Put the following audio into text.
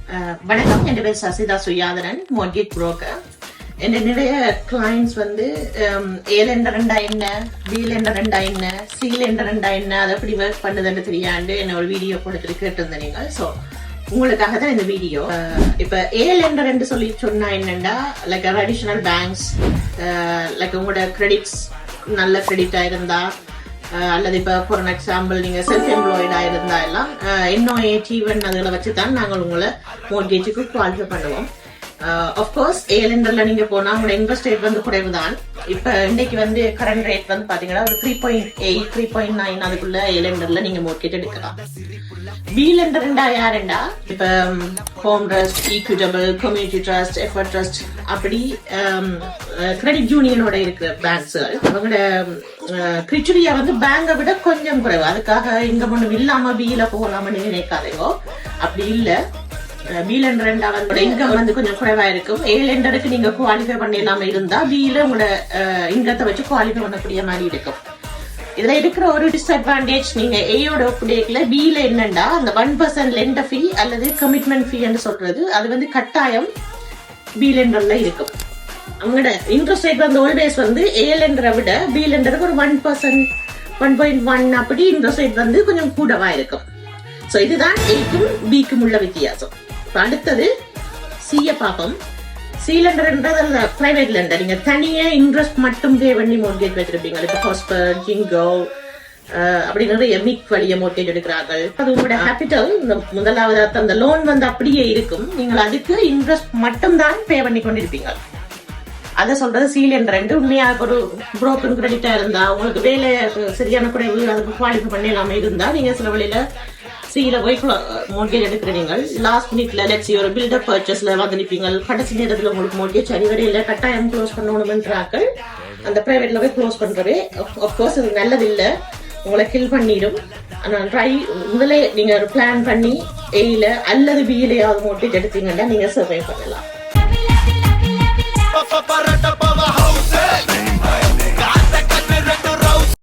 வணக்கம், என் பேர் Sasitha சுயாதரன், mortgage broker. என் நிறைய கிளைண்ட்ஸ் வந்து ஏ லெண்டர் என்ன, பி லெண்டர் என்ன, சி லெண்டர் என்ன, அதை எப்படி ஒர்க் பண்ணுதுன்னு தெரியாண்டு என்ன ஒரு வீடியோ கொடுத்துட்டு கேட்டிருந்தேன் நீங்கள். ஸோ உங்களுக்காக தான் இந்த வீடியோ. இப்போ ஏ லெண்டர் சொல்லி சொன்னா என்னன்னா, லைக் அடிஷனல் பேங்க்ஸ், லைக் உங்களோட கிரெடிட்ஸ் நல்ல கிரெடிட்டா இருந்தா, அல்லது இப்போ ஃபார் அன் எக்ஸாம்பிள் நீங்க செல்ஃப் எம்ப்ளாய்டா இருந்தா எல்லாம் என்ஓஏ T1 அதுகளை வச்சுதான் நாங்கள் உங்களை மோர்கேஜுக்கு குவாலிஃபை பண்ணுவோம். ஆஃப்கோர்ஸ் ஏ லெண்டர்ல நீங்க போனா உங்களோட இன்ட்ரெஸ்ட் ரேட் வந்து குறைவு தான். இப்ப இன்னைக்கு வந்து கரண்ட் ரேட் வந்து பாத்தீங்கன்னா ஒரு 3.8 3.9 அதுக்குள்ள ஏ லெண்டர்ல நீங்க மோர்கேஜ் எடுக்கலாம். பி லெண்டர் யாருண்டா, இப்ப home trust, equitable, community trust, effort trust, அப்படி கிரெடிட் யூனியனோட இருக்கிற பேங்க்ஸ் அவங்களோட கிரிச்சுரியா வந்து பேங்கை விட கொஞ்சம் குறைவு. அதுக்காக இங்க ஒண்ணும் இல்லாம பில போகலாம்னு நினைக்காதீங்க. அப்படி இல்ல, பி லெண்டர் வந்து இன்கம் வந்து கொஞ்சம் குறைவா இருக்கும். ஏ லெண்டருக்கு நீங்க குவாலிஃபை பண்ண இருந்தா பில உங்களோட இன்கத்தை வச்சு குவாலிஃபை பண்ணக்கூடிய மாதிரி இருக்கும். இதுல இருக்கிற ஒரு டிஸ்அட்வான்டேஜ், நீங்க ஏயோட ஒப்புடைக்கல பில என்னண்டா அந்த 1% லெண்டர் ஃபீ அல்லது கமிட்மெண்ட் ஃபீ என்று சொல்றது அது வந்து கட்டாயம் பி லெண்டர்ல இருக்கும். அவங்களோட இன்ட்ரெஸ்ட் ரேட் வந்து ஆல்வேஸ் வந்து ஏ லெண்டரை விட பி லெண்டருக்கு ஒரு 1% 1.1 அப்படி இன்ட்ரெஸ்ட் ரேட் வந்து கொஞ்சம் கூடவா இருக்கும். சோ இதுதான் ஏக்கும் பிக்கும் உள்ள வித்தியாசம். அடுத்தது சிய பாப்போம். சி லெண்டர்ன்றது பிரைவேட் லெண்டர். நீங்க தனியா இன்ட்ரெஸ்ட் மட்டும் பே பண்ணி மோர்கேஜ் வச்சிருப்பீங்க. இப்போ ஹாஸ்பர், ஜிங்கோ அப்படி நிறைய மிக் வழிய மோர்கேஜ் எடுக்கிறார்கள். அது உங்களோட கேபிட்டல் முதலாவது அந்த லோன் வந்து அப்படியே இருக்கும். நீங்கள் அதுக்கு இன்ட்ரெஸ்ட் மட்டும் தான் பே பண்ணி கொண்டிருப்பீங்க. அதை சொல்றது சி லெண்டர். உண்மையா ஒரு புரோக்கன் கிரெடிட்டா இருந்தா, உங்களுக்கு வேலை சரியான குறைவு, அதுக்கு குவாலிஃபை பண்ணி இல்லாம இருந்தா நீங்க சில வழியில சில போய் மோர்கேஜ் எடுக்கிறீங்க. லாஸ்ட் மினிட்ல லெட்ஸ் ஒரு பில்டப் பர்ச்சேஸ்ல வந்து நிற்பீங்க. கடைசி நேரத்துல உங்களுக்கு மோர்கேஜ் சரிவரையில கட்டாயம் க்ளோஸ் பண்ணணும்ன்றாக்கள் அந்த பிரைவேட்ல போய் க்ளோஸ் பண்றவே ஆஃப்கோர்ஸ் அது நல்லது இல்ல, உங்களை கில் பண்ணிடும். ஆனா ட்ரை முதலே நீங்க ஒரு பிளான் பண்ணி ஏல அல்லது பியிலையாவது மோர்கேஜ் எடுத்தீங்கன்னா நீங்க சர்வை பண்ணலாம்.